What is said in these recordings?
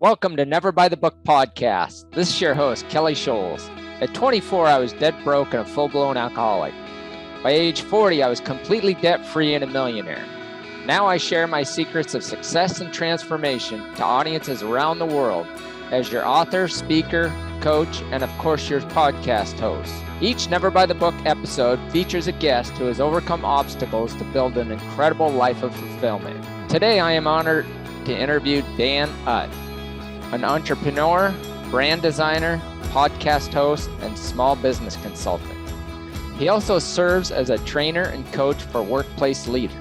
Welcome to Never By the Book podcast. This is your host, Kelly Schols. At 24, I was dead broke and a full-blown alcoholic. By age 40, I was completely debt-free and a millionaire. Now I share my secrets of success and transformation to audiences around the world as your author, speaker, coach, and of course your podcast host. Each Never By the Book episode features a guest who has overcome obstacles to build an incredible life of fulfillment. Today I am honored to interview Dan Utt, an entrepreneur, brand designer, podcast host, and small business consultant. He also serves as a trainer and coach for workplace leaders.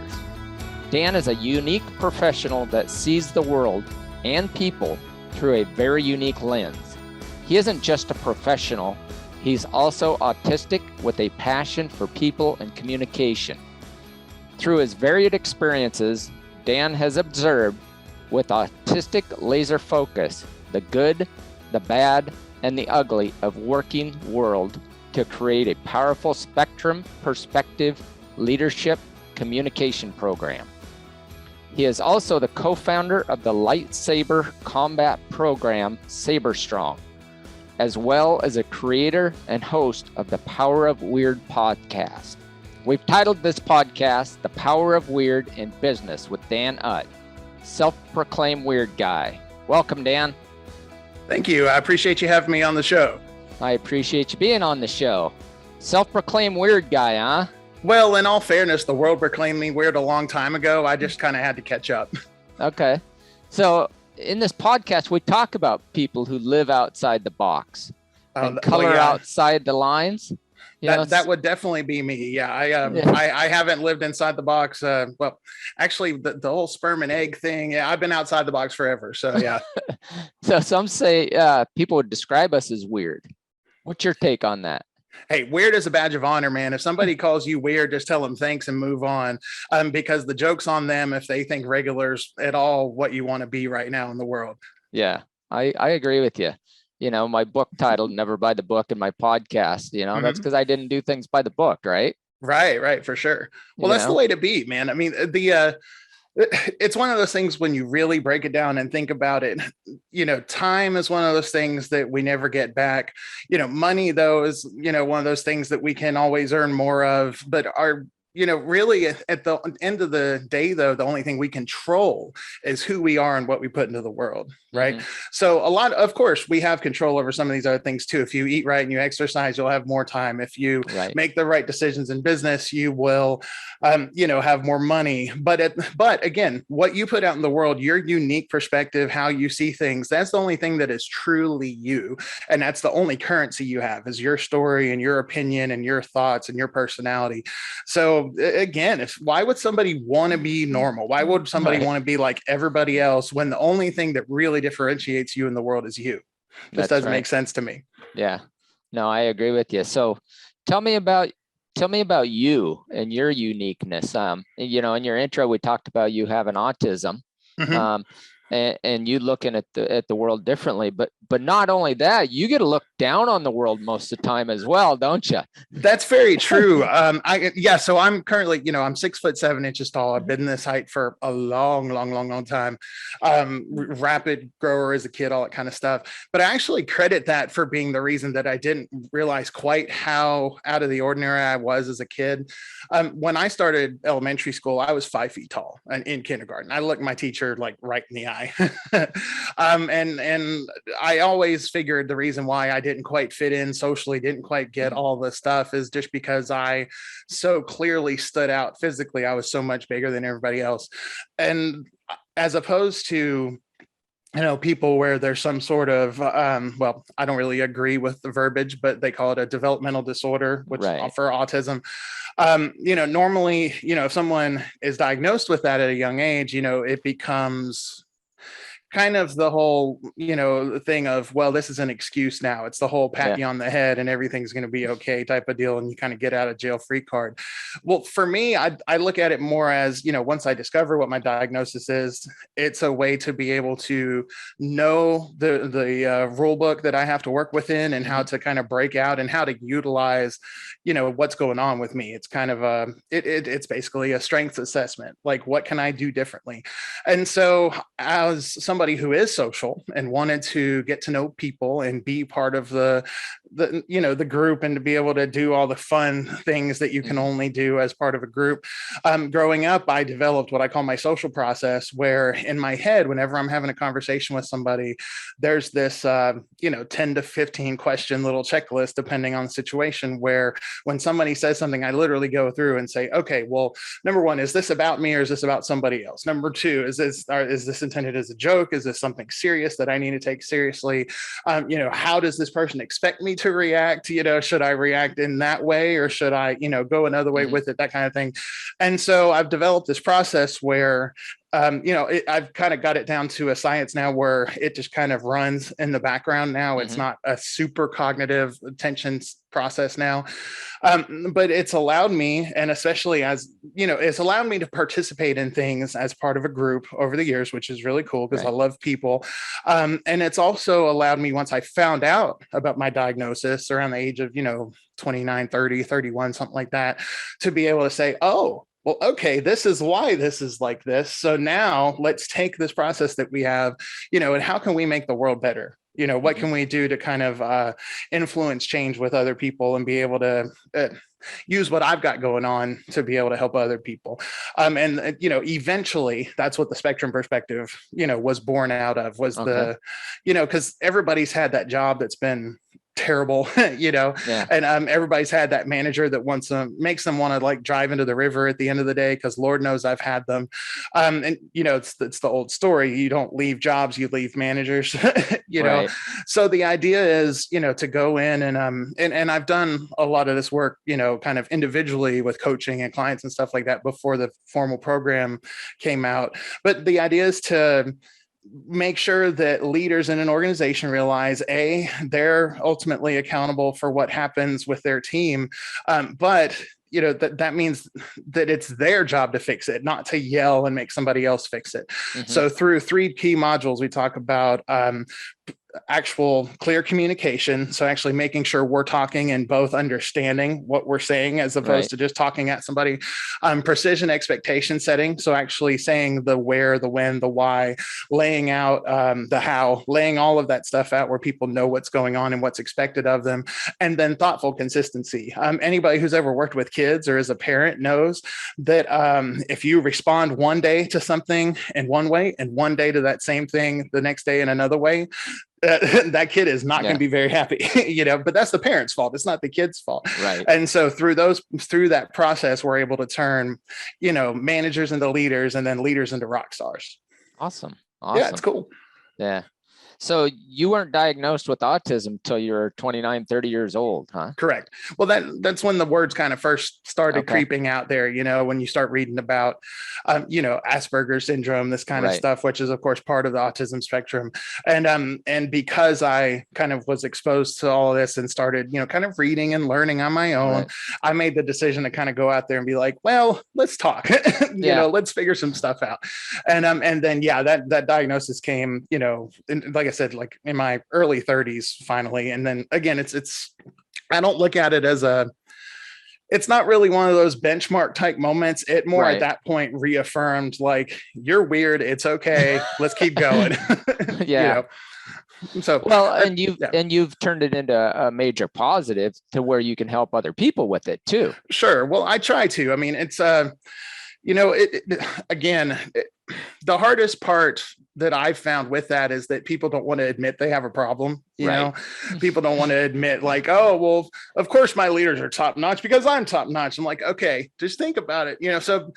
Dan is a unique professional that sees the world and people through a very unique lens. He isn't just a professional, he's also autistic with a passion for people and communication. Through his varied experiences, Dan has observed with autistic laser focus, the good, the bad, and the ugly of working world to create a powerful spectrum perspective leadership communication program. He is also the co-founder of the lightsaber combat program, SaberStrong, as well as a creator and host of the Power of Weird podcast. We've titled this podcast, The Power of Weird in Business with Dan Utt, self-proclaimed weird guy. Welcome, Dan. Thank you. I appreciate you having me on the show. I appreciate you being on the show. Self-proclaimed weird guy, huh? Well, in all fairness, the world proclaimed me weird a long time ago. I just kind of had to catch up. Okay. So in this podcast, we talk about people who live outside the box and color outside the lines. That would definitely be me. Yeah, I haven't lived inside the box. Well, actually, the whole sperm and egg thing. Yeah, I've been outside the box forever. So yeah. So some say people would describe us as weird. What's your take on that? Hey, weird is a badge of honor, man. If somebody calls you weird, just tell them thanks and move on. Because the joke's on them if they think regular's at all what you want to be right now in the world. Yeah, I agree with you. You know, my book titled Never By the Book and my podcast, that's because I didn't do things by the book, right? Right, for sure. Well, that's the way to be, man. I mean, it's one of those things when you really break it down and think about it, time is one of those things that we never get back. Money, though, is, one of those things that we can always earn more of, but really at the end of the day, though, the only thing we control is who we are and what we put into the world. Right. Mm-hmm. So of course, we have control over some of these other things, too. If you eat right and you exercise, you'll have more time. If you make the right decisions in business, you will, have more money. But again, what you put out in the world, your unique perspective, how you see things, that's the only thing that is truly you. And that's the only currency you have is your story and your opinion and your thoughts and your personality. So again, why would somebody want to be normal? Why would somebody want to be like everybody else when the only thing that really differentiates you in the world is you? This doesn't make sense to me. Yeah, no, I agree with you. So tell me about you and your uniqueness. In your intro, we talked about you having autism. Mm-hmm. And you looking at the world differently, but not only that, you get to look down on the world most of the time as well, don't you? That's very true. So I'm currently, I'm 6'7" tall. I've been this height for a long time. Rapid grower as a kid, all that kind of stuff. But I actually credit that for being the reason that I didn't realize quite how out of the ordinary I was as a kid. When I started elementary school, I was 5 feet tall in kindergarten. I looked my teacher like right in the eye. And I always figured the reason why I didn't quite fit in socially, didn't quite get all the stuff is just because I so clearly stood out physically. I was so much bigger than everybody else. And as opposed to people where there's some sort of, I don't really agree with the verbiage, but they call it a developmental disorder, which for autism. Normally, if someone is diagnosed with that at a young age, it becomes kind of the whole, thing of, well, this is an excuse now. It's the whole pat you on the head and everything's going to be okay type of deal. And you kind of get out of jail free card. Well, for me, I look at it more as, once I discover what my diagnosis is, it's a way to be able to know the rule book that I have to work within and how to kind of break out and how to utilize, what's going on with me. It's kind of it's basically a strengths assessment. Like, what can I do differently? And so as somebody somebody who is social and wanted to get to know people and be part of the group, and to be able to do all the fun things that you can only do as part of a group. Growing up, I developed what I call my social process, where in my head, whenever I'm having a conversation with somebody, there's this 10 to 15 question little checklist, depending on the situation, where when somebody says something, I literally go through and say, okay, well, number one, is this about me or is this about somebody else? Number two, is this intended as a joke? Is this something serious that I need to take seriously? How does this person expect me to react? Should I react in that way, or should I, go another way with it, that kind of thing. And so I've developed this process where I've kind of got it down to a science now, where it just kind of runs in the background now. It's not a super cognitive attention process now, but it's allowed me, and especially as it's allowed me to participate in things as part of a group over the years, which is really cool because I love people. And it's also allowed me, once I found out about my diagnosis around the age of 29, 30, 31, something like that, to be able to say, oh, well, okay, this is why this is like this. So now let's take this process that we have, and how can we make the world better? What can we do to kind of influence change with other people, and be able to use what I've got going on to be able to help other people. Eventually that's what the spectrum perspective, was born out of, was because everybody's had that job that's been terrible, and everybody's had that manager that makes them want to like drive into the river at the end of the day, because Lord knows I've had them. It's the old story, you don't leave jobs, you leave managers. So the idea is to go in and I've done a lot of this work kind of individually with coaching and clients and stuff like that before the formal program came out. But the idea is to make sure that leaders in an organization realize, they're ultimately accountable for what happens with their team. But that means that it's their job to fix it, not to yell and make somebody else fix it. So through 3 key modules, we talk about actual clear communication. So actually making sure we're talking and both understanding what we're saying, as opposed to just talking at somebody. Precision expectation setting. So actually saying the where, the when, the why, laying out the how, laying all of that stuff out where people know what's going on and what's expected of them. And then thoughtful consistency. Anybody who's ever worked with kids or is a parent knows that if you respond one day to something in one way and one day to that same thing the next day in another way, that kid is not going to be very happy, but that's the parent's fault. It's not the kid's fault. Right. And so through that process, we're able to turn, managers into leaders, and then leaders into rock stars. Awesome. Yeah, it's cool. Yeah. So you weren't diagnosed with autism until you were 29, 30 years old, huh? Correct. Well, that's when the words kind of first started creeping out there, when you start reading about, Asperger's syndrome, this kind of stuff, which is of course part of the autism spectrum. And because I kind of was exposed to all of this and started, kind of reading and learning on my own, I made the decision to kind of go out there and be like, well, let's talk, let's figure some stuff out. And then, that diagnosis came, like I said, like in my early 30s finally. And then again, it's I don't look at it as it's not really one of those benchmark type moments. It more at that point reaffirmed, like, you're weird, it's okay, let's keep going. So and you've turned it into a major positive to where you can help other people with it too. Sure. Well, I try to. I mean, it's the hardest part that I've found with that is that people don't want to admit they have a problem. People don't want to admit like, oh, well, of course my leaders are top notch because I'm top notch. I'm like, okay, just think about it. So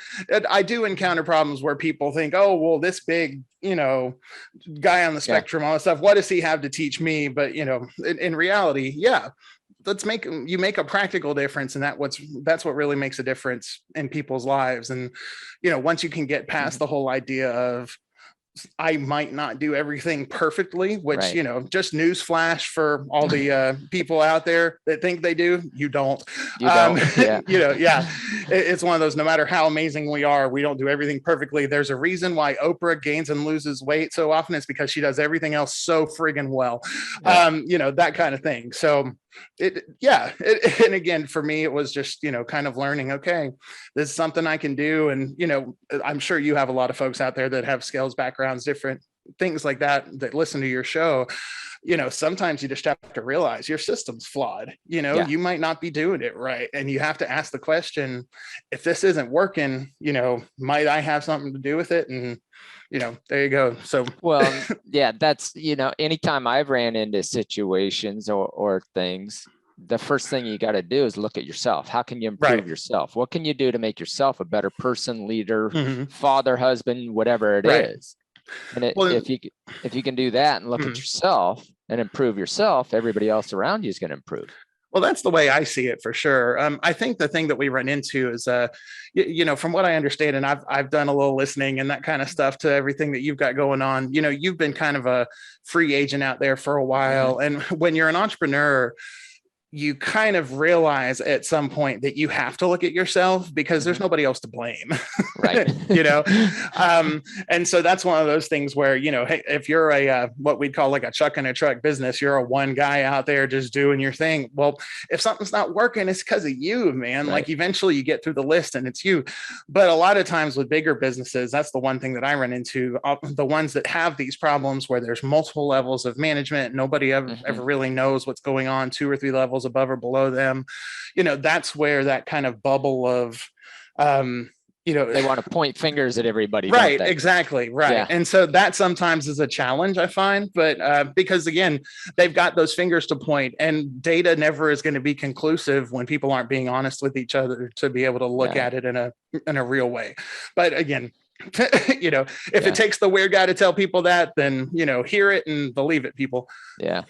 I do encounter problems where people think, oh, well, this big, guy on the spectrum, all this stuff, what does he have to teach me? But, in reality, you make a practical difference, and that's what really makes a difference in people's lives. And once you can get past the whole idea of, I might not do everything perfectly, which just newsflash for all the people out there that think they do, you don't. It's one of those, no matter how amazing we are, we don't do everything perfectly. There's a reason why Oprah gains and loses weight so often. It's because she does everything else so friggin' well. That kind of thing. So and again, for me, it was just, kind of learning, okay, this is something I can do. And, I'm sure you have a lot of folks out there that have Scales backgrounds, different things like that listen to your show, sometimes you just have to realize your system's flawed. You might not be doing it right. And you have to ask the question, if this isn't working, might I have something to do with it? And, there you go. So, well, yeah, that's, anytime I've ran into situations or things, the first thing you got to do is look at yourself. How can you improve yourself? What can you do to make yourself a better person, leader, father, husband, whatever it is? And if you can do that and look at yourself and improve yourself, everybody else around you is going to improve. Well, that's the way I see it for sure. I think the thing that we run into is, from what I understand, and I've done a little listening and that kind of stuff to everything that you've got going on. You've been kind of a free agent out there for a while, and when you're an entrepreneur, you kind of realize at some point that you have to look at yourself because there's nobody else to blame. Right. And so that's one of those things where, hey, if you're a, what we'd call like a chuck and a truck business, you're a one guy out there just doing your thing. Well, if something's not working, it's because of you, man. Right. Like eventually you get through the list and it's you. But a lot of times with bigger businesses, that's the one thing that I run into, the ones that have these problems where there's multiple levels of management. Nobody ever really knows what's going on, 2 or 3 levels above or below them. That's where that kind of bubble of, they want to point fingers at everybody. Right. Exactly. Right. Yeah. And so that sometimes is a challenge, I find, but because again, they've got those fingers to point, and data never is going to be conclusive when people aren't being honest with each other to be able to look at it in a real way. But again, if it takes the weird guy to tell people that, then, hear it and believe it, people. Yeah.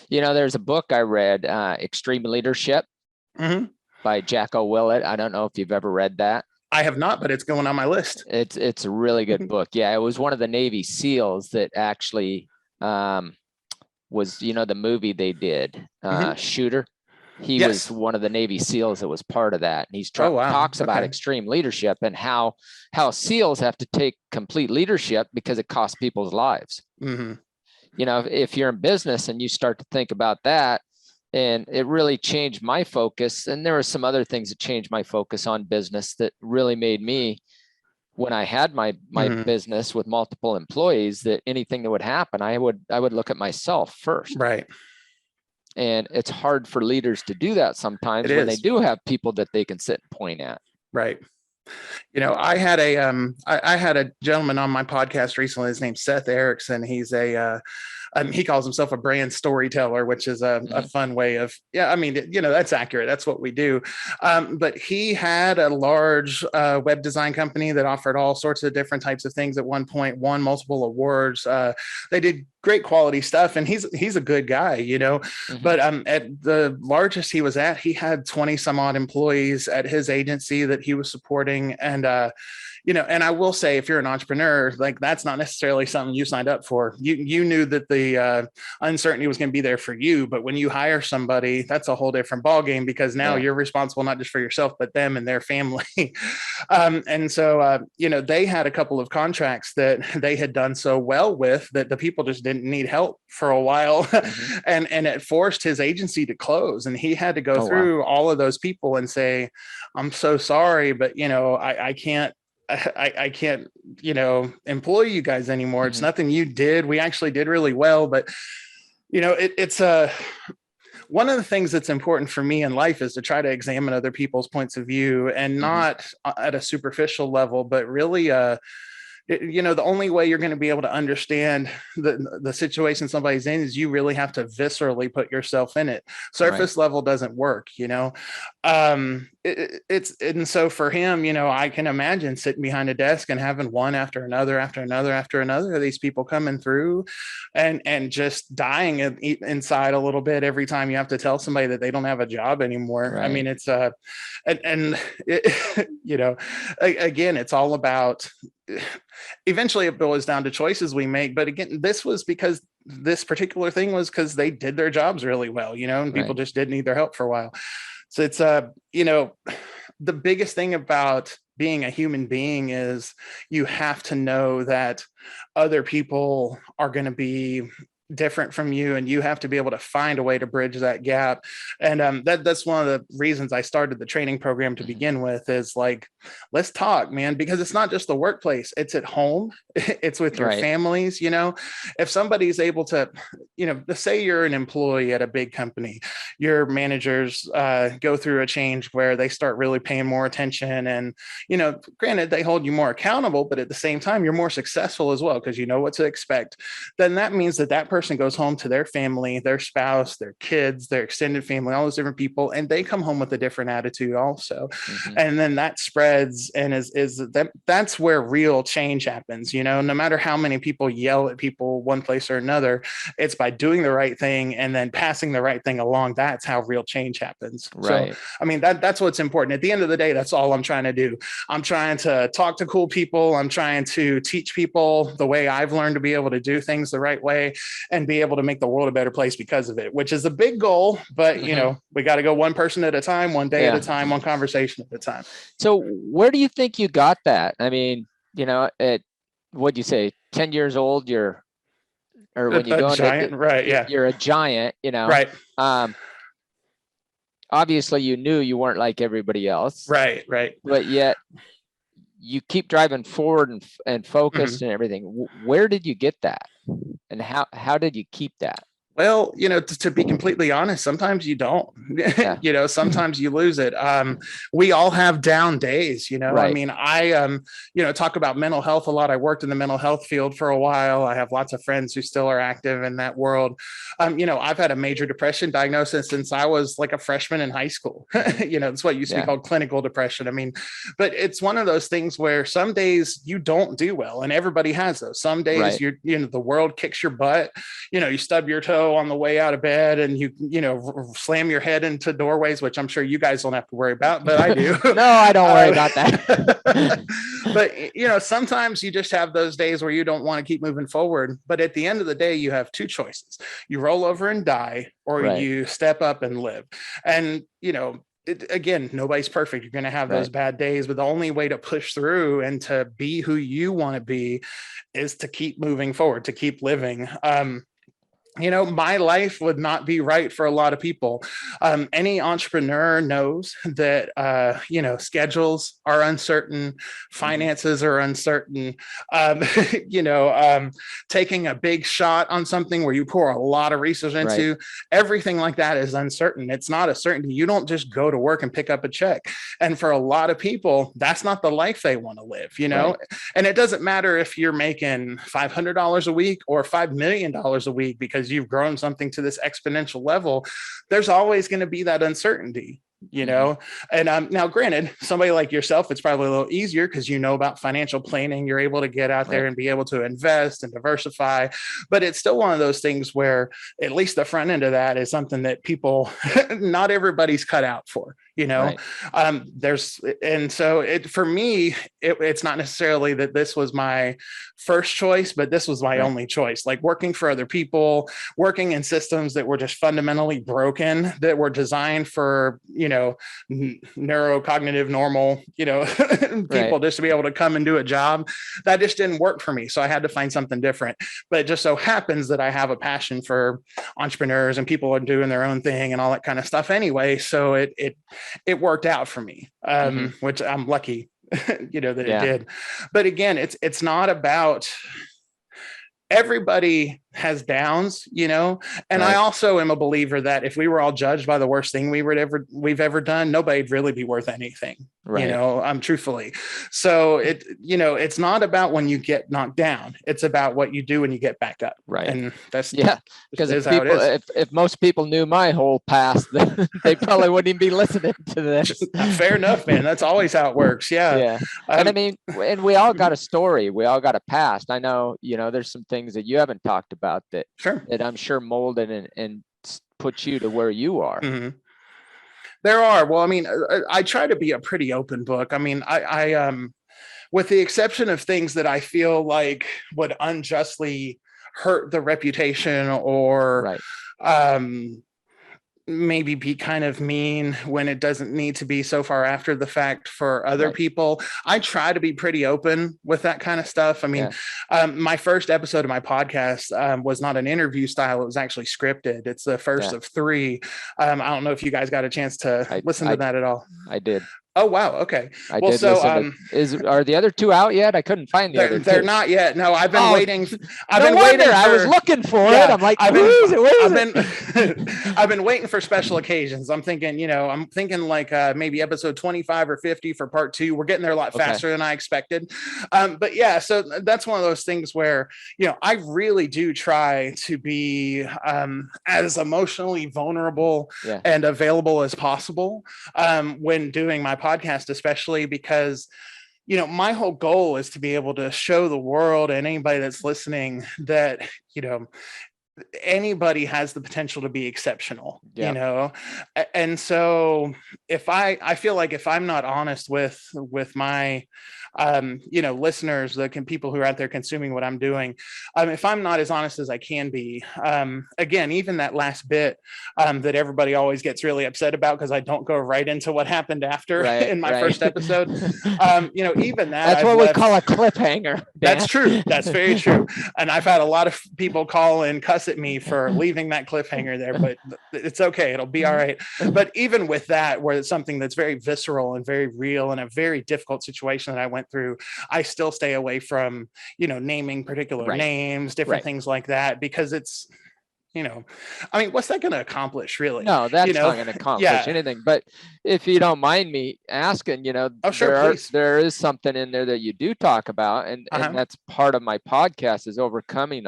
There's a book I read, Extreme Leadership by Jocko Willett. I don't know if you've ever read that. I have not, but it's going on my list. It's a really good book. Yeah, it was one of the Navy SEALs that actually was, the movie they did, Shooter. He was one of the Navy SEALs that was part of that. And he's talks about extreme leadership and how SEALs have to take complete leadership because it costs people's lives. If you're in business and you start to think about that, and it really changed my focus. And there were some other things that changed my focus on business that really made me, when I had my business with multiple employees, that anything that would happen, I would look at myself first. Right. And it's hard for leaders to do that sometimes when they do have people that they can sit and point at. Right. I had a gentleman on my podcast recently. His name's Seth Erickson. He's he calls himself a brand storyteller, which is a fun way of, that's accurate. That's what we do. But he had a large web design company that offered all sorts of different types of things at one point, won multiple awards. They did great quality stuff, and he's a good guy, but at the largest he was at, he had 20 some odd employees at his agency that he was supporting. And and I will say, if you're an entrepreneur, like that's not necessarily something you signed up for. You knew that the uncertainty was going to be there for you, but when you hire somebody, that's a whole different ballgame, because now you're responsible not just for yourself, but them and their family. And so they had a couple of contracts that they had done so well with that the people just didn't need help for a while, and it forced his agency to close, and he had to go through all of those people and say, "I'm so sorry, but I can't." I can't, employ you guys anymore. It's nothing you did. We actually did really well, but it's one of the things that's important for me in life is to try to examine other people's points of view, and not at a superficial level, but really, the only way you're going to be able to understand the situation somebody's in is you really have to viscerally put yourself in it. Surface level doesn't work, and so for him, I can imagine sitting behind a desk and having one after another of these people coming through and just dying inside a little bit every time you have to tell somebody that they don't have a job anymore. Right. I mean, it's again, it's all about, eventually it boils down to choices we make. But again, this was because this particular thing was because they did their jobs really well, and people just didn't need their help for a while. So it's, the biggest thing about being a human being is you have to know that other people are going to be, different from you, and you have to be able to find a way to bridge that gap. And that's one of the reasons I started the training program to begin with, is like, let's talk, man, because it's not just the workplace, it's at home, it's with your families. If somebody's able to, say you're an employee at a big company, your managers go through a change where they start really paying more attention, and granted, they hold you more accountable, but at the same time you're more successful as well because you know what to expect. Then that means that person goes home to their family, their spouse, their kids, their extended family, all those different people, and they come home with a different attitude also. And then that spreads, and that's where real change happens. No matter how many people yell at people one place or another, it's by doing the right thing and then passing the right thing along. That's how real change happens. So I mean, that's what's important. At the end of the day, that's all I'm trying to do. I'm trying to talk to cool people. I'm trying to teach people the way I've learned to be able to do things the right way and be able to make the world a better place because of it, which is a big goal. But, we got to go one person at a time, one day at a time, one conversation at a time. So where do you think you got that? I mean, at, what'd you say, 10 years old, or when you go giant, right? Yeah. You're a giant, Right. Obviously you knew you weren't like everybody else. Right. But yet you keep driving forward and focused and everything. Where did you get that? And how did you keep that? Well, to be completely honest, sometimes you don't, sometimes you lose it. We all have down days, I mean, I, talk about mental health a lot. I worked in the mental health field for a while. I have lots of friends who still are active in that world. I've had a major depression diagnosis since I was like a freshman in high school. It's what used to be called clinical depression. I mean, but it's one of those things where some days you don't do well, and everybody has those. Some days the world kicks your butt, you stub your toe on the way out of bed, and you slam your head into doorways, which I'm sure you guys don't have to worry about, but I do. No, I don't worry about that. But sometimes you just have those days where you don't want to keep moving forward. But at the end of the day, you have two choices: you roll over and die, or you step up and live. And again, nobody's perfect. You're going to have those bad days, but the only way to push through and to be who you want to be is to keep moving forward, to keep living. My life would not be right for a lot of people. Any entrepreneur knows that, schedules are uncertain, finances are uncertain. Taking a big shot on something where you pour a lot of research into, everything like that is uncertain. It's not a certainty. You don't just go to work and pick up a check. And for a lot of people, that's not the life they want to live, and it doesn't matter if you're making $500 a week or $5 million a week, because you've grown something to this exponential level. There's always going to be that uncertainty. And now granted, somebody like yourself, it's probably a little easier because you know about financial planning. You're able to get out there and be able to invest and diversify, but it's still one of those things where at least the front end of that is something that people, not everybody's cut out for, for me, it's not necessarily that this was my first choice, but this was my only choice. Like working for other people, working in systems that were just fundamentally broken, that were designed for, neurocognitive normal, people just to be able to come and do a job. That just didn't work for me. So I had to find something different. But it just so happens that I have a passion for entrepreneurs and people are doing their own thing and all that kind of stuff anyway. So it worked out for me, which I'm lucky, that it did. But again, it's not about, everybody has downs, and I also am a believer that if we were all judged by the worst thing we've ever done, nobody'd really be worth anything, truthfully. So it's not about when you get knocked down, it's about what you do when you get back up. And that's because if most people knew my whole past, they probably wouldn't even be listening to this. Fair enough, man. That's always how it works. And I mean, and we all got a story, we all got a past. I know there's some things that you haven't talked about that I'm sure molded and put you to where you are. There are. Well, I mean, I try to be a pretty open book. I mean, I with the exception of things that I feel like would unjustly hurt the reputation or maybe be kind of mean when it doesn't need to be so far after the fact for other people. I try to be pretty open with that kind of stuff. I mean, my first episode of my podcast was not an interview style. It was actually scripted. It's the first of 3. I don't know if you guys got a chance to listen to that at all. I did. Oh, wow. Okay. I did listen to, are the other 2 out yet? I couldn't find the other 2. They're not yet. No, I've been waiting. I was looking for it. I'm like, where is it? I've been waiting for special occasions. I'm thinking, like maybe episode 25 or 50 for part 2. We're getting there a lot faster than I expected. But yeah, so that's one of those things where, I really do try to be as emotionally vulnerable and available as possible when doing my podcast, especially because my whole goal is to be able to show the world and anybody that's listening that anybody has the potential to be exceptional, and so if I feel like if I'm not honest with my listeners, people who are out there consuming what I'm doing, if I'm not as honest as I can be, again, even that last bit that everybody always gets really upset about because I don't go right into what happened after in my first episode, even that's what we call a cliffhanger. Dan. That's true. That's very true. And I've had a lot of people call and cuss at me for leaving that cliffhanger there, but it's okay. It'll be all right. But even with that, where it's something that's very visceral and very real and a very difficult situation that I went through, I still stay away from, naming particular names, different things like that, because it's, what's that going to accomplish really? No, that's not going to accomplish anything. But if you don't mind me asking, there is something in there that you do talk about, and that's part of my podcast is overcoming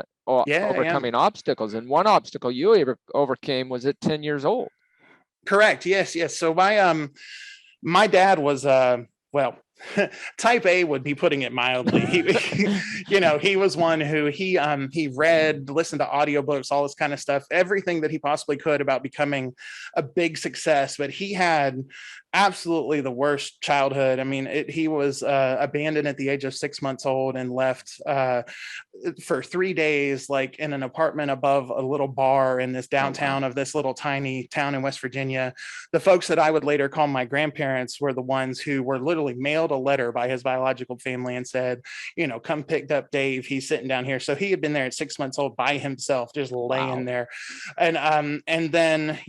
obstacles. And one obstacle you ever overcame was at 10 years old. Correct. Yes. So my dad was type A would be putting it mildly. He was one who he read, listened to audiobooks, all this kind of stuff, everything that he possibly could about becoming a big success. But he had absolutely the worst childhood. I mean, he was abandoned at the age of 6 months old and left for 3 days, like in an apartment above a little bar in this downtown of this little tiny town in West Virginia. The folks that I would later call my grandparents were the ones who were literally mailed a letter by his biological family and said, come picked up Dave. He's sitting down here. So he had been there at 6 months old by himself, just laying there. And then,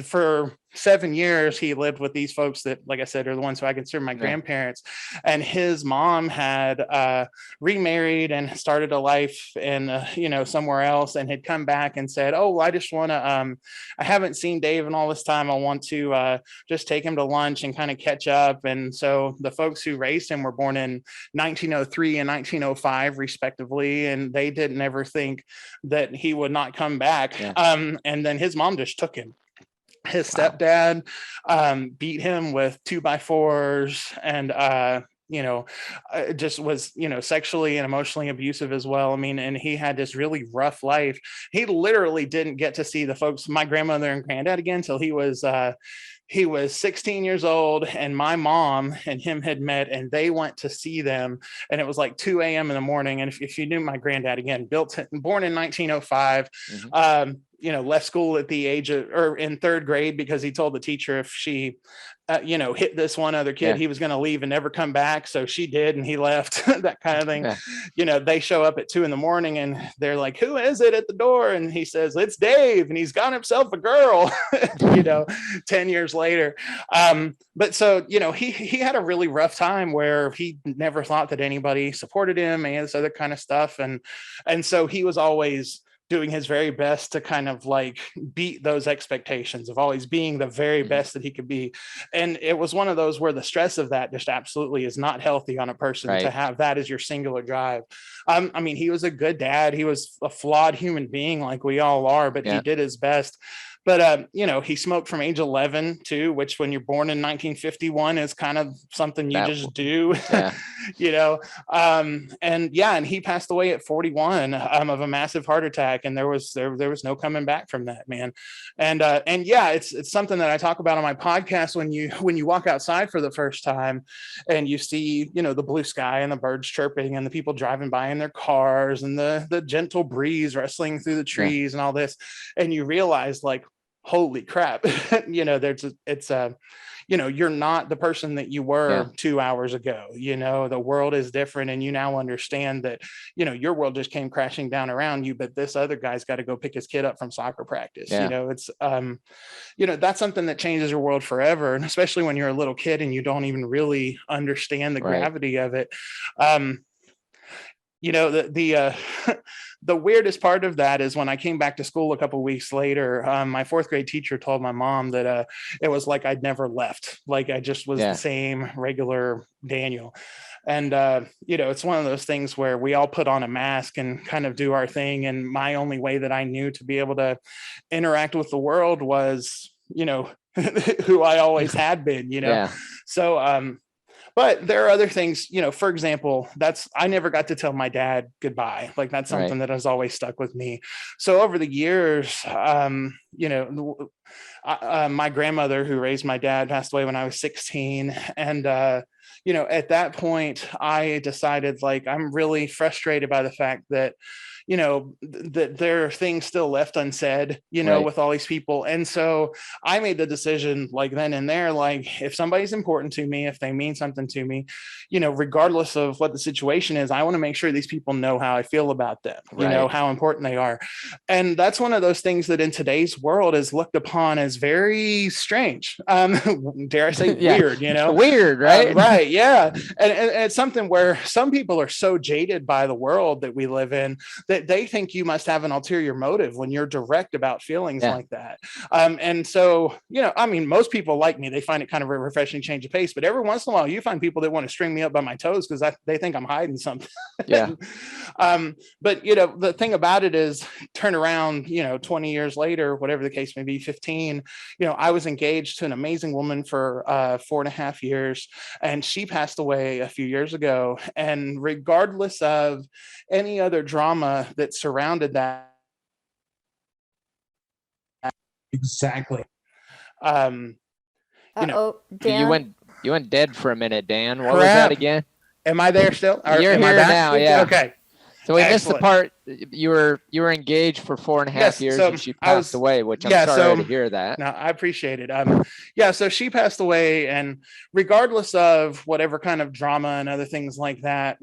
for 7 years, he lived with these folks that, like I said, are the ones who I consider my grandparents. And his mom had remarried and started a life in, somewhere else, and had come back and said, oh, I just want to, I haven't seen Dave in all this time. I want to just take him to lunch and kind of catch up. And so the folks who raised him were born in 1903 and 1905, respectively. And they didn't ever think that he would not come back. And then his mom just took him. His stepdad beat him with 2x4s and just was, sexually and emotionally abusive as well. I mean, and he had this really rough life. He literally didn't get to see the folks, my grandmother and granddad again, till he was 16 years old, and my mom and him had met, and they went to see them, and it was like 2 a.m. in the morning. And if you knew my granddad, again, born in 1905, left school at the age of, or in 3rd grade, because he told the teacher if she hit this one other kid, he was going to leave and never come back. So she did, and he left. That kind of thing. They show up at 2 a.m. and they're like, who is it at the door? And he says, it's Dave, and he's got himself a girl. 10 years later. But so, he had a really rough time where he never thought that anybody supported him and this other kind of stuff. And so he was always doing his very best to kind of like beat those expectations of always being the very best that he could be. And it was one of those where the stress of that just absolutely is not healthy on a person to have that as your singular drive. I mean, he was a good dad. He was a flawed human being like we all are, but he did his best. But, he smoked from age 11 too, which when you're born in 1951 is kind of something you just do, and he passed away at 41 of a massive heart attack. And there was no coming back from that, man. And it's something that I talk about on my podcast. When you walk outside for the first time and you see, the blue sky and the birds chirping and the people driving by in their cars and the gentle breeze rustling through the trees and all this, and you realize like, holy crap, you're not the person that you were 2 hours ago. The world is different, and you now understand that, your world just came crashing down around you, but this other guy's got to go pick his kid up from soccer practice. It's, that's something that changes your world forever. And especially when you're a little kid and you don't even really understand the gravity of it. The weirdest part of that is when I came back to school a couple of weeks later, my fourth grade teacher told my mom that it was like I'd never left. Like I just was the same regular Daniel. And, it's one of those things where we all put on a mask and kind of do our thing. And my only way that I knew to be able to interact with the world was, who I always had been, So, but there are other things, for example, I never got to tell my dad goodbye. Like that's something that has always stuck with me. So over the years, my grandmother who raised my dad passed away when I was 16. And, at that point, I decided like, I'm really frustrated by the fact that, that there are things still left unsaid, with all these people. And so I made the decision like then and there, like if somebody's important to me, if they mean something to me, regardless of what the situation is, I want to make sure these people know how I feel about them, how important they are. And that's one of those things that in today's world is looked upon as very strange. Dare I say weird, Weird, right? Right. Yeah. And it's something where some people are so jaded by the world that we live in that they think you must have an ulterior motive when you're direct about feelings like that. And so, most people like me, they find it kind of a refreshing change of pace, but every once in a while you find people that want to string me up by my toes because they think I'm hiding something. But the thing about it is turn around, 20 years later, whatever the case may be, 15, I was engaged to an amazing woman for 4.5 years, and she passed away a few years ago. And regardless of any other drama that surrounded that, exactly. Dan? You went dead for a minute, Dan. What was that again? Am I there still? You're here now. Yeah. Okay. So we missed the part you were engaged for 4.5 years and she passed away, which I'm sorry to hear that. No, I appreciate it. So she passed away, and regardless of whatever kind of drama and other things like that,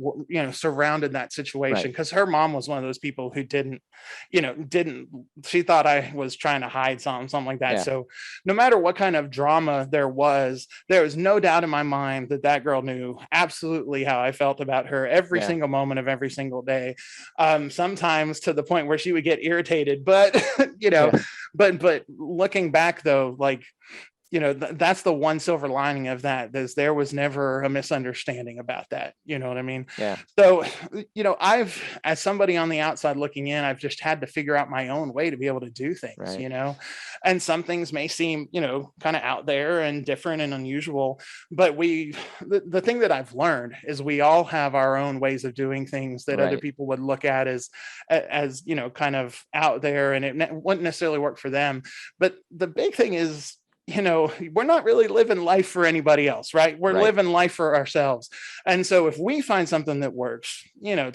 surrounded that situation, because her mom was one of those people who she thought I was trying to hide something like that. So no matter what kind of drama there was no doubt in my mind that girl knew absolutely how I felt about her every single moment of every single day. Sometimes to the point where she would get irritated, but but looking back though, like that's the one silver lining of that, is there was never a misunderstanding about that. You know what I mean? Yeah. So, I've, as somebody on the outside looking in, I've just had to figure out my own way to be able to do things, and some things may seem, kind of out there and different and unusual, but the thing that I've learned is we all have our own ways of doing things that other people would look at as, kind of out there, and it wouldn't necessarily work for them. But the big thing is, we're not really living life for anybody else, right? We're living life for ourselves. And so if we find something that works,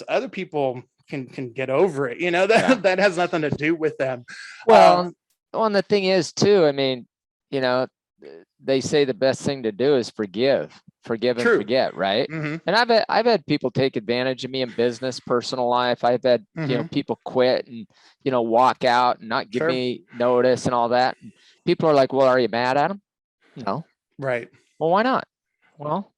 other people can get over it, that has nothing to do with them. Well, and the thing is too, I mean, they say the best thing to do is forgive and forget, right? Mm-hmm. And I've had people take advantage of me in business, personal life. I've had, people quit and, walk out and not give me notice and all that. And people are like, well, are you mad at them? No. Right. Well, why not? Well,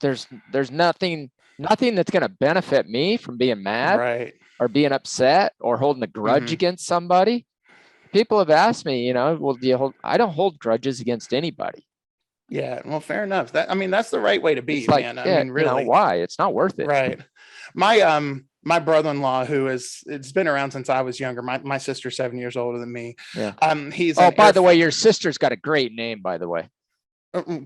there's nothing that's going to benefit me from being mad or being upset or holding a grudge against somebody. People have asked me, well, I don't hold grudges against anybody. Yeah. Well, fair enough. That's the right way to be, man. I mean, really. Why? It's not worth it. Right. My brother-in-law, it's been around since I was younger. My sister's 7 years older than me. Yeah. He's by the way, your sister's got a great name, by the way.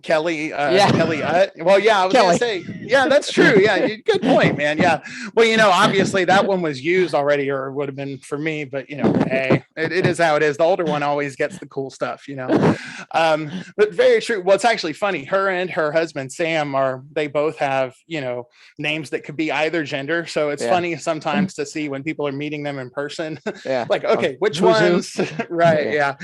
Kelly Utt. Well, yeah, I was going to say, yeah, that's true. Yeah, good point, man. Yeah. Well, obviously that one was used already, or it would have been for me, but hey, it is how it is. The older one always gets the cool stuff, but very true. Well, it's actually funny. Her and her husband, Sam, they both have, names that could be either gender. So it's funny sometimes to see when people are meeting them in person, like, okay, which ones? Right. Yeah.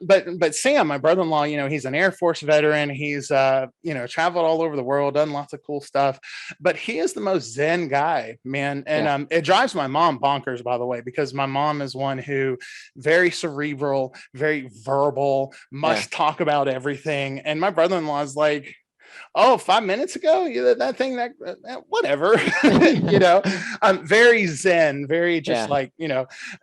But Sam, my brother-in-law, he's an Air Force veteran. He's traveled all over the world, done lots of cool stuff, but he is the most zen guy, man. And it drives my mom bonkers, by the way, because my mom is one who very cerebral, very verbal, must talk about everything. And my brother-in-law is like, oh, 5 minutes ago, that thing, that whatever, very zen, very just like,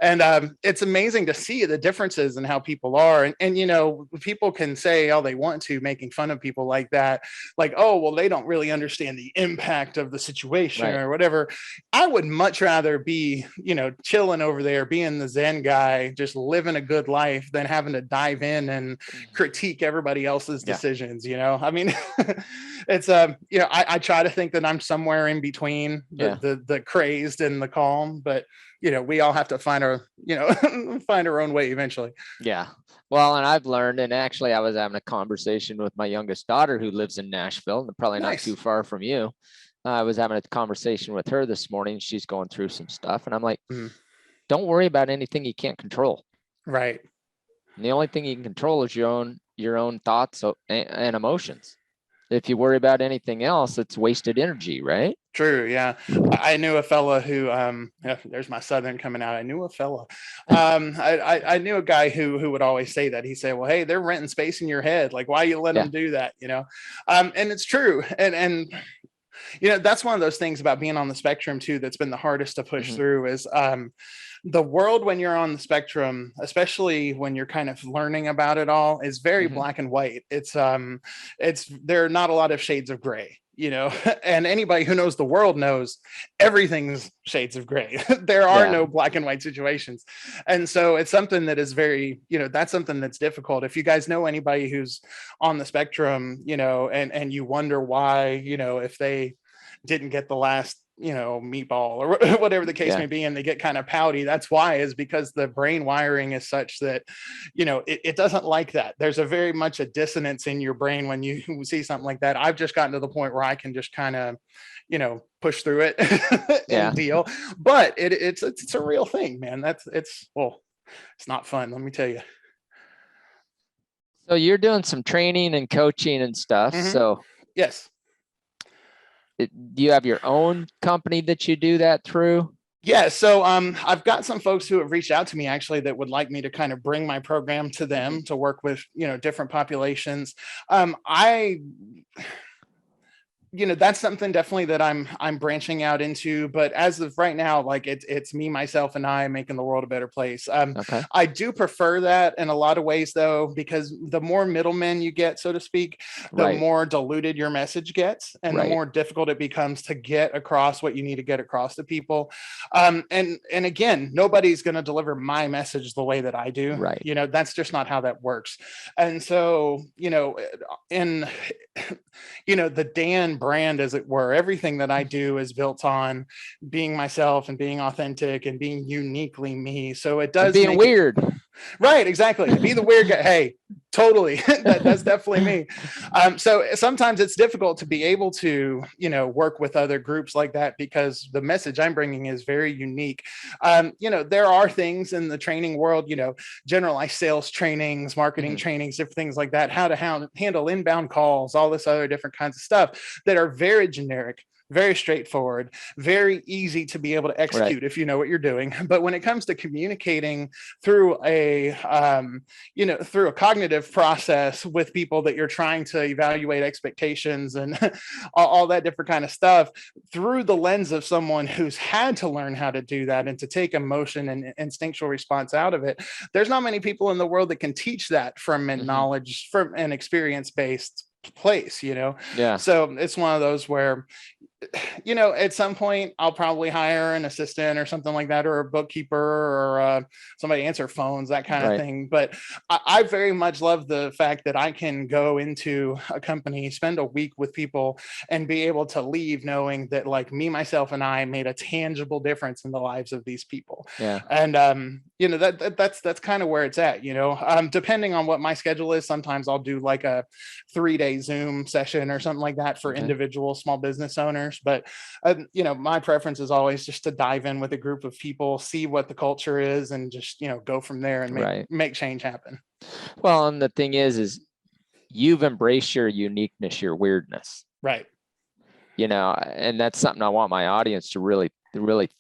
and it's amazing to see the differences in how people are. And people can say all they want to, making fun of people like that, like, oh, well, they don't really understand the impact of the situation or whatever. I would much rather be, chilling over there, being the zen guy, just living a good life than having to dive in and critique everybody else's decisions. I mean, it's I try to think that I'm somewhere in between the crazed and the calm, but we all have to find our find our own way eventually. Well, and I've learned, and actually I was having a conversation with my youngest daughter who lives in Nashville, and probably not too far from you. I was having a conversation with her this morning. She's going through some stuff, and I'm like, don't worry about anything you can't control. Right. And the only thing you can control is your own thoughts and emotions. If you worry about anything else, it's wasted energy, right? True. Yeah. I knew a fella who, there's my Southern coming out. I knew a fella. I knew a guy who would always say that. He said, well, hey, they're renting space in your head. Like, why you let them do that? And it's true. And that's one of those things about being on the spectrum too, that's been the hardest to push through is, the world when you're on the spectrum, especially when you're kind of learning about it all, is very black and white. It's there are not a lot of shades of gray, and anybody who knows the world knows everything's shades of gray. There are no black and white situations. And so it's something that is very, that's something that's difficult. If you guys know anybody who's on the spectrum, and you wonder why, if they didn't get the last meatball or whatever the case may be, and they get kind of pouty, that's why, is because the brain wiring is such that it doesn't like that. There's a very much a dissonance in your brain when you see something like that. I've just gotten to the point where I can just kind of push through it and deal, but it's a real thing, man. It's not fun, let me tell you. So you're doing some training and coaching and stuff. So yes. Do you have your own company that you do that through? Yeah. So I've got some folks who have reached out to me actually that would like me to kind of bring my program to them to work with, different populations. That's something definitely that I'm branching out into, but as of right now, like it's me, myself, and I making the world a better place. I do prefer that in a lot of ways though, because the more middlemen you get, so to speak, the more diluted your message gets, and the more difficult it becomes to get across what you need to get across to people. And again, nobody's going to deliver my message the way that I do. That's just not how that works. And so, in the Dan brand, as it were, everything that I do is built on being myself and being authentic and being uniquely me. So it does being weird. Right, exactly. Be the weird guy. Hey, totally. That's definitely me. So sometimes it's difficult to be able to, work with other groups like that, because the message I'm bringing is very unique. There are things in the training world, generalized sales trainings, marketing trainings, different things like that, how to handle inbound calls, all this other different kinds of stuff that are very generic, very straightforward, very easy to be able to execute if you know what you're doing. But when it comes to communicating through a cognitive process with people that you're trying to evaluate expectations and all that different kind of stuff through the lens of someone who's had to learn how to do that and to take emotion and instinctual response out of it, there's not many people in the world that can teach that from a knowledge, from an experience-based place, So it's one of those where at some point I'll probably hire an assistant or something like that, or a bookkeeper, or somebody answer phones, that kind of thing. But I very much love the fact that I can go into a company, spend a week with people, and be able to leave knowing that like me, myself, and I made a tangible difference in the lives of these people. Yeah. And that's kind of where it's at. Depending on what my schedule is, sometimes I'll do like a 3-day Zoom session or something like that for individual small business owners. But my preference is always just to dive in with a group of people, see what the culture is, and just go from there and make change happen. Well, and the thing is you've embraced your uniqueness, your weirdness, right? And that's something I want my audience to really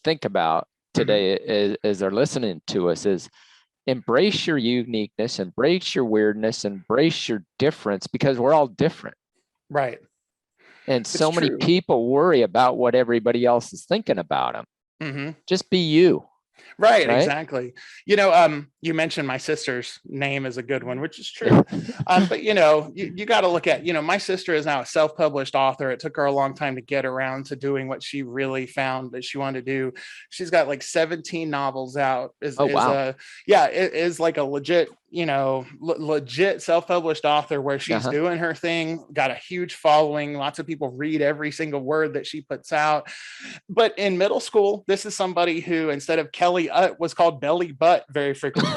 think about today as they're listening to us, is embrace your uniqueness, embrace your weirdness, embrace your difference, because we're all different. Right. And so many people worry about what everybody else is thinking about them. Just be you. Right, exactly. You mentioned my sister's name is a good one, which is true. But you got to look at, my sister is now a self-published author. It took her a long time to get around to doing what she really found that she wanted to do. She's got like 17 novels out. It is like a legit, legit self-published author, where she's doing her thing, got a huge following. Lots of people read every single word that she puts out. But in middle school, this is somebody who, instead of Kelly Utt, was called Belly Butt very frequently.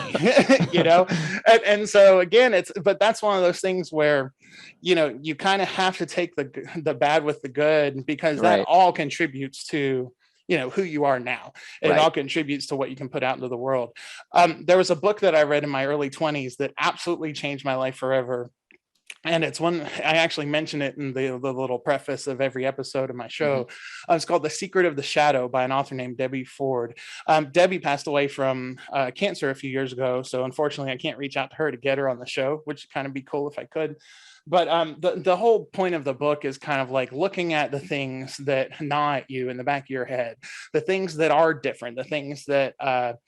And so again, but that's one of those things where you kind of have to take the bad with the good, because that all contributes to who you are now. It all contributes to what you can put out into the world. There was a book that I read in my early 20s that absolutely changed my life forever. And it's one, I actually mention it in the little preface of every episode of my show. It's called The Secret of the Shadow by an author named Debbie Ford. Debbie passed away from cancer a few years ago. So unfortunately, I can't reach out to her to get her on the show, which would kind of be cool if I could. But the whole point of the book is kind of like looking at the things that gnaw at you in the back of your head, the things that are different, the things that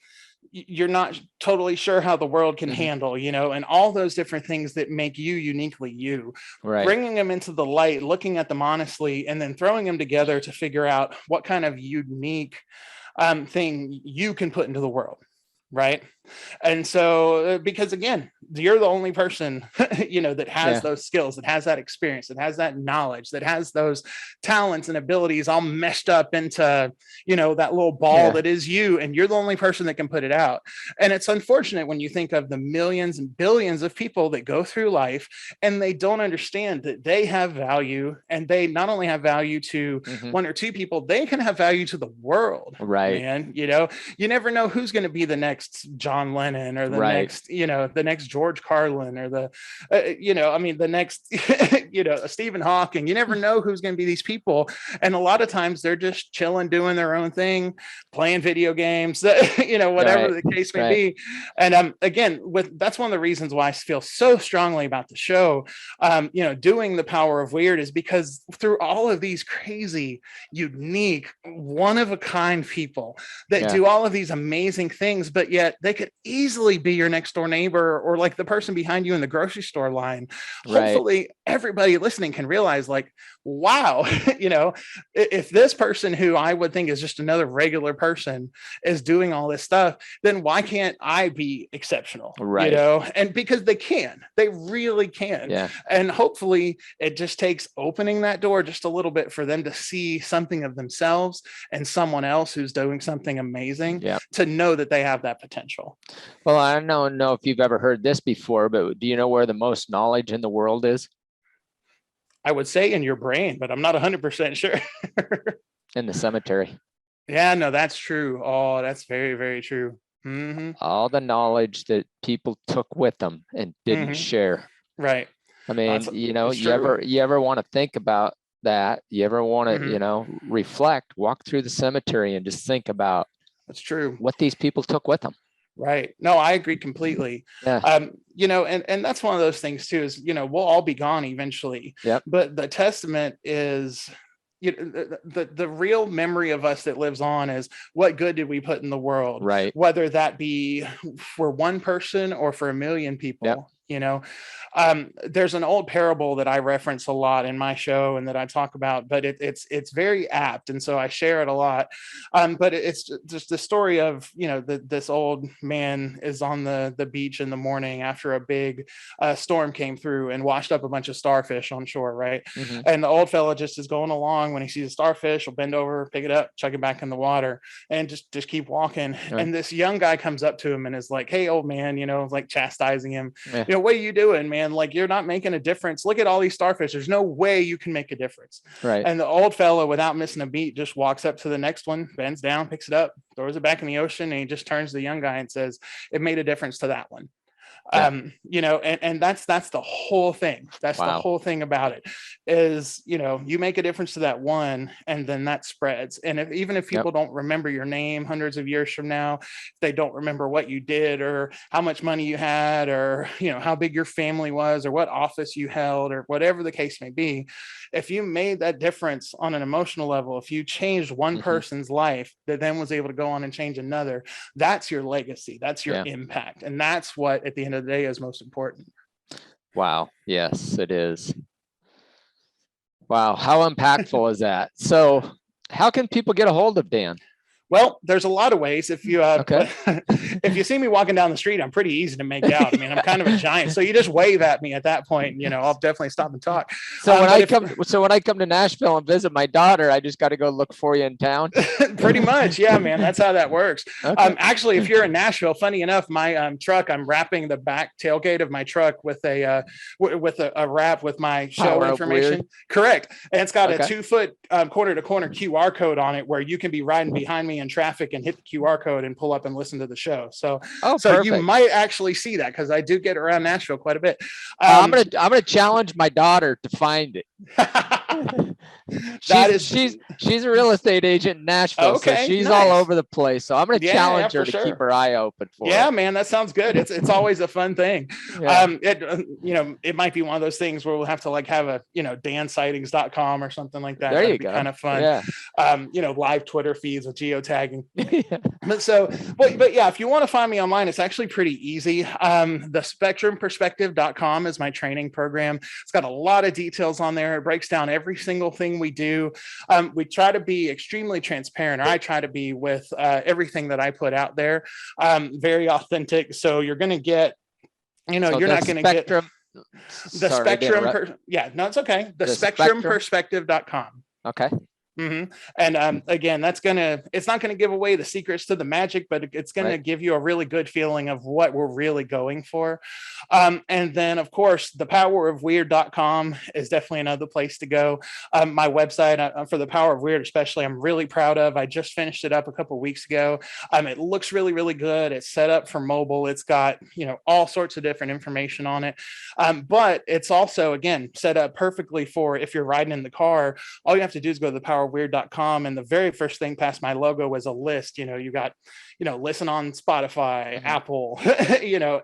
you're not totally sure how the world can handle, and all those different things that make you uniquely you, bringing them into the light, looking at them honestly, and then throwing them together to figure out what kind of unique thing you can put into the world. Right. And so, because again, you're the only person, that has those skills, that has that experience, that has that knowledge, that has those talents and abilities all meshed up into, that little ball that is you. And you're the only person that can put it out. And it's unfortunate when you think of the millions and billions of people that go through life and they don't understand that they have value, and they not only have value to one or two people, they can have value to the world. Right. Man, you never know who's going to be the next John Lennon, or the next, the next George Carlin, or the next, Stephen Hawking. You never know who's going to be these people. And a lot of times they're just chilling, doing their own thing, playing video games, whatever the case may be. And again, that's one of the reasons why I feel so strongly about the show, doing The Power of Weird, is because through all of these crazy, unique, one of a kind people that do all of these amazing things, but yet they could easily be your next door neighbor, or like the person behind you in the grocery store line. Hopefully everybody listening can realize, like, wow, if this person, who I would think is just another regular person, is doing all this stuff, then why can't I be exceptional? And because they really can. And hopefully it just takes opening that door just a little bit for them to see something of themselves and someone else who's doing something amazing, to know that they have that potential. Well, I don't know if you've ever heard this before, but do you know where the most knowledge in the world is? I would say in your brain, but I'm not 100% sure. In the cemetery. Yeah, no, that's true. Oh, that's very, very true. All the knowledge that people took with them and didn't share. Right. I mean, you ever want to think about that? You ever want to, reflect, walk through the cemetery and just think about that's true, what these people took with them. Right. No, I agree completely. And that's one of those things too, is, we'll all be gone eventually. But the testament is, the real memory of us that lives on is what good did we put in the world, whether that be for one person or for a million people. There's an old parable that I reference a lot in my show and that I talk about, but it's very apt, and so I share it a lot. But it's just the story of this old man is on the beach in the morning after a big storm came through and washed up a bunch of starfish on shore, right? Mm-hmm. And the old fella just is going along. When he sees a starfish, he'll bend over, pick it up, chuck it back in the water, and just keep walking. Right. And this young guy comes up to him and is like, "Hey, old man," like chastising him. Yeah. What are you doing, man? Like, you're not making a difference. Look at all these starfish. There's no way you can make a difference. Right. And the old fellow, without missing a beat, just walks up to the next one, bends down, picks it up, throws it back in the ocean, and he just turns to the young guy and says, "It made a difference to that one." Yeah. And that's the whole thing. That's Wow. the whole thing about it is, you make a difference to that one, and then that spreads. And even if people don't remember your name hundreds of years from now, if they don't remember what you did or how much money you had or, how big your family was or what office you held or whatever the case may be, if you made that difference on an emotional level, if you changed one person's life that then was able to go on and change another, that's your legacy, that's your impact. And that's what at the end of the day is most important. Wow. Yes, it is. Wow. How impactful is that? So how can people get a hold of Dan? Well, there's a lot of ways. If you if you see me walking down the street, I'm pretty easy to make out. I mean, I'm kind of a giant, so you just wave at me at that point. I'll definitely stop and talk. So when I come to Nashville and visit my daughter, I just got to go look for you in town. Pretty much, yeah, man. That's how that works. Okay. Actually, if you're in Nashville, funny enough, my truck, I'm wrapping the back tailgate of my truck with a wrap with my show information. Correct, and it's got a 2-foot corner to corner QR code on it, where you can be riding behind me in traffic and hit the QR code and pull up and listen to the show. So you might actually see that, because I do get around Nashville quite a bit. I'm gonna challenge my daughter to find it. She's a real estate agent in Nashville, so she's all over the place. So I'm going to challenge her to keep her eye open for it. Man, that sounds good. It's always a fun thing. It might be one of those things where we'll have to have a dansightings.com or something like that. There you go. Kind of fun. Live Twitter feeds with geotagging. But yeah, if you want to find me online, it's actually pretty easy. The SpectrumPerspective.com is my training program. It's got a lot of details on there. It breaks down every single thing we do. We try to be extremely transparent, or I try to be, with everything that I put out there. Very authentic. So you're going to get, you're not going to get the spectrum. No, it's okay. The SpectrumPerspective.com. Okay. Mm-hmm. And again, it's not gonna give away the secrets to the magic, but it's gonna give you a really good feeling of what we're really going for. And then of course, thepowerofweird.com is definitely another place to go. My website for the Power of Weird, especially, I'm really proud of. I just finished it up a couple of weeks ago. It looks really, really good. It's set up for mobile. It's got all sorts of different information on it, but it's also, again, set up perfectly for if you're riding in the car. All you have to do is go to thepowerofweird.com, and the very first thing past my logo was a list. You got listen on Spotify, Apple,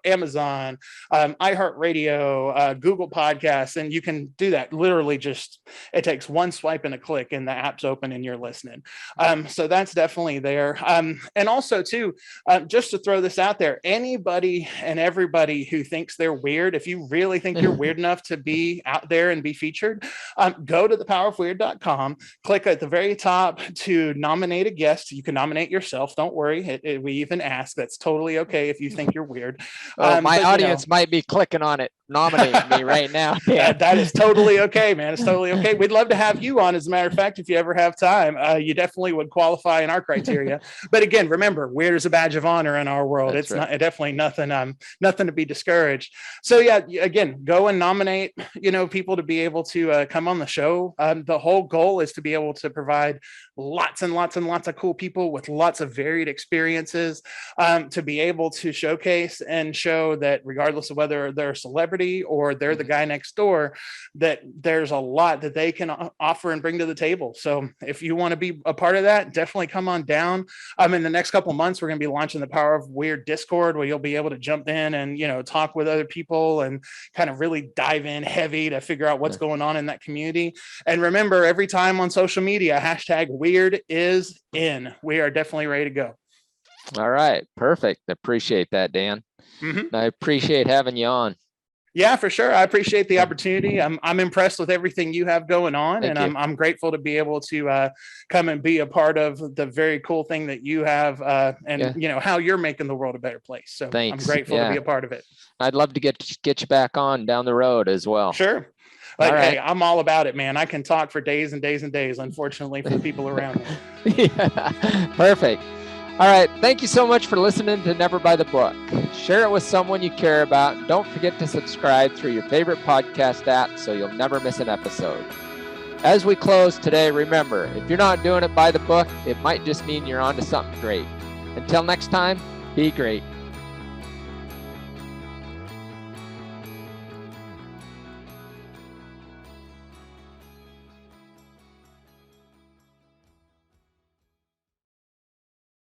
Amazon, iHeartRadio, Google Podcasts, and you can do that literally it takes one swipe and a click, and the app's open and you're listening. So that's definitely there. And also too, just to throw this out there, anybody and everybody who thinks they're weird, if you really think you're weird enough to be out there and be featured, go to thepowerofweird.com, click at the very top to nominate a guest. You can nominate yourself. Don't worry. We even ask. That's totally okay if you think you're weird. My audience might be clicking on it, nominating me right now. That is totally okay, man. It's totally okay. We'd love to have you on. As a matter of fact, if you ever have time, you definitely would qualify in our criteria. But again, remember, weird is a badge of honor in our world. That's not definitely nothing to be discouraged. So yeah, again, go and nominate, people to be able to come on the show. The whole goal is to be able to provide lots and lots and lots of cool people with lots of varied experiences, to be able to showcase and show that regardless of whether they're a celebrity or they're the guy next door, that there's a lot that they can offer and bring to the table. So if you want to be a part of that, definitely come on down. In the next couple of months, we're going to be launching the Power of Weird Discord, where you'll be able to jump in and, talk with other people and kind of really dive in heavy to figure out what's going on in that community. And remember, every time on social media, #weird is in. We are definitely ready to go. All right. Perfect. Appreciate that, Dan. I appreciate having you on. Yeah, for sure. I appreciate the opportunity. I'm impressed with everything you have going on. Thank and you. I'm grateful to be able to come and be a part of the very cool thing that you have and you know how you're making the world a better place. So Thanks. I'm grateful to be a part of it. I'd love to get you back on down the road as well. Sure. Like, hey, I'm all about it, man. I can talk for days and days and days, unfortunately, for the people around me. Yeah, perfect. All right. Thank you so much for listening to Never By the Book. Share it with someone you care about. And don't forget to subscribe through your favorite podcast app so you'll never miss an episode. As we close today, remember, if you're not doing it by the book, it might just mean you're onto something great. Until next time, be great.